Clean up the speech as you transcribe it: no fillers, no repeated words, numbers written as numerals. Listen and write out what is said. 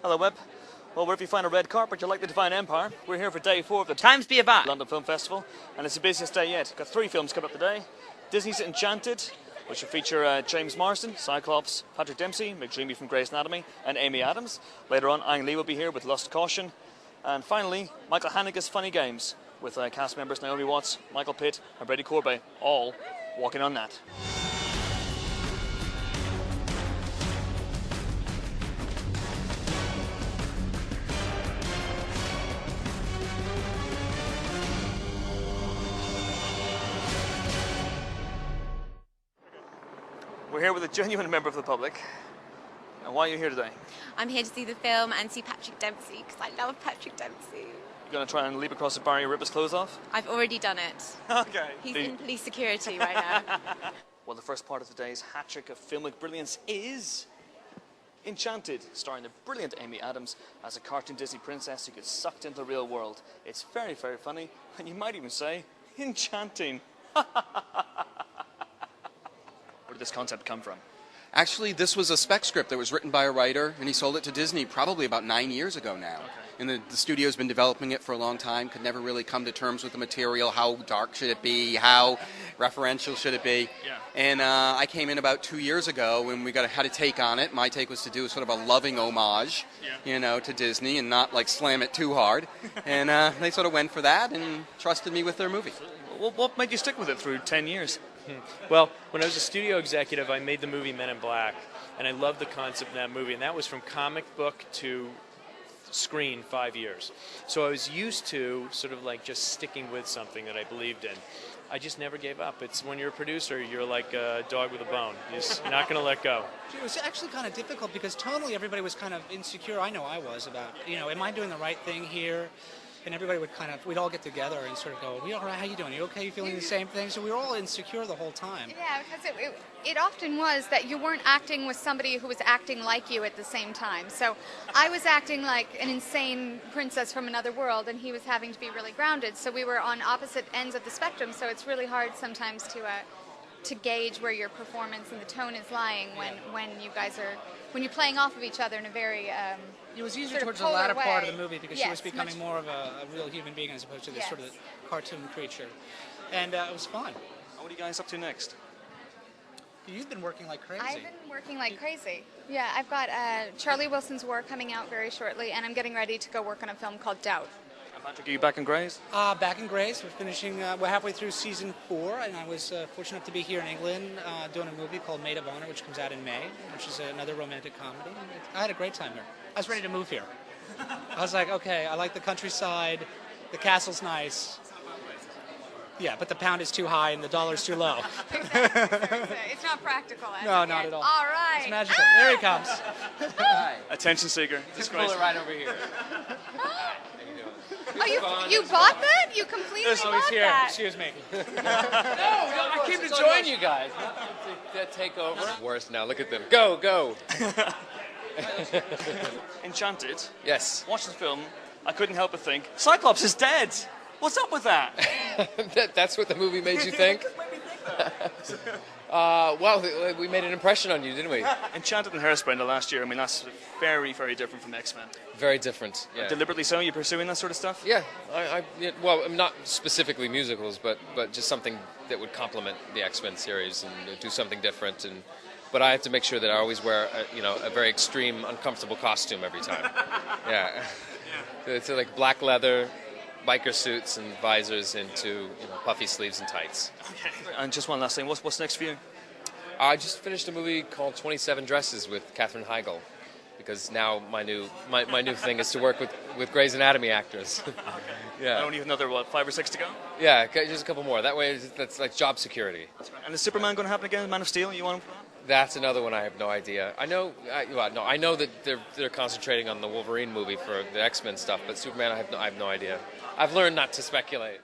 Hello, Webb. Well, wherever you find a red carpet, you're likely to find Empire. We're here for day 4 of the Times be about London Film Festival, and it's the busiest day yet. Got 3 films coming up today. Disney's Enchanted, which will feature James Marsden, Cyclops, Patrick Dempsey, McDreamy from Grey's Anatomy, and Amy Adams. Later on, Ang Lee will be here with Lust Caution. And finally, Michael Haneke's Funny Games, with cast members Naomi Watts, Michael Pitt, and Brady Corbet, all walking on that. We're here with a genuine member of the public. And why are you here today? I'm here to see the film and see Patrick Dempsey, because I love Patrick Dempsey. You're going to try and leap across the barrier, rip his clothes off? I've already done it. Okay. He's in police security right now. Well, the first part of today's hat-trick of filmic brilliance is Enchanted, starring the brilliant Amy Adams as a cartoon Disney princess who gets sucked into the real world. It's very, very funny, and you might even say, enchanting. Where did this concept come from? Actually, this was a spec script that was written by a writer, and he sold it to Disney probably about 9 years ago now. Okay. And the studio's been developing it for a long time, could never really come to terms with the material. How dark should it be? How referential should it be? Yeah. And I came in about 2 years ago when we had a take on it. My take was to do sort of a loving homage, to Disney and not like slam it too hard. And they sort of went for that and trusted me with their movie. What made you stick with it through 10 years? Well, when I was a studio executive, I made the movie Men in Black, and I loved the concept of that movie, and that was from comic book to screen 5 years. So I was used to sort of like just sticking with something that I believed in. I just never gave up. It's when you're a producer, you're like a dog with a bone. You're not going to let go. It was actually kind of difficult because tonally everybody was kind of insecure. I know I was about, am I doing the right thing here? And everybody would we'd all get together and sort of go, "We all right? How you doing? You okay? You feeling the same thing?" So we were all insecure the whole time. Yeah, because it often was that you weren't acting with somebody who was acting like you at the same time. So I was acting like an insane princess from another world, and he was having to be really grounded. So we were on opposite ends of the spectrum. So it's really hard sometimes to gauge where your performance and the tone is lying when you're playing off of each other in a very it was easier sort of towards the polar latter way. part of the movie because she Yes, was becoming more of a real human being as opposed to this sort of cartoon creature. And it was fun. What are you guys up to next? You've been working like crazy. I've been working like crazy. Yeah, I've got Charlie Wilson's War coming out very shortly, and I'm getting ready to go work on a film called Doubt. And Patrick, are you back in Grays? Back in Grace. We're finishing, we're halfway through season 4, and I was fortunate enough to be here in England doing a movie called Maid of Honor, which comes out in May, which is another romantic comedy. I had a great time here. I was ready to move here. I was like, okay, I like the countryside, the castle's nice. Yeah, but the pound is too high and the dollar's too low. It's not practical. No, not at all. All right. It's magical. There he comes. Attention seeker. Just pull it right over here. Oh, you bought that? You completely So bought he's here. that? Excuse me. No, I came to join you guys. To take over. Worse now, look at them. Go, go. Enchanted. Yes. Watching the film, I couldn't help but think, Cyclops is dead. What's up with that? That's what the movie made you think? Well, we made an impression on you, didn't we? Enchanted and Hairspray in the last year, I mean, that's very, very different from X-Men. Very different. Yeah. Deliberately so? You're pursuing that sort of stuff? Yeah. Well, I'm not specifically musicals, but just something that would complement the X-Men series and do something different. But I have to make sure that I always wear a very extreme, uncomfortable costume every time. Yeah. It's like black leather, biker suits and visors into puffy sleeves and tights. Okay. And just one last thing, what's next for you? I just finished a movie called 27 Dresses with Katherine Heigl, because now my new thing is to work with Grey's Anatomy actors. Yeah. Only another 5 or 6 to go? Yeah, just a couple more. That way, that's like job security. And is Superman going to happen again? Man of Steel? You want him for that? That's another one I have no idea. I know that they're concentrating on the Wolverine movie for the X-Men stuff, but Superman I have no idea. I've learned not to speculate.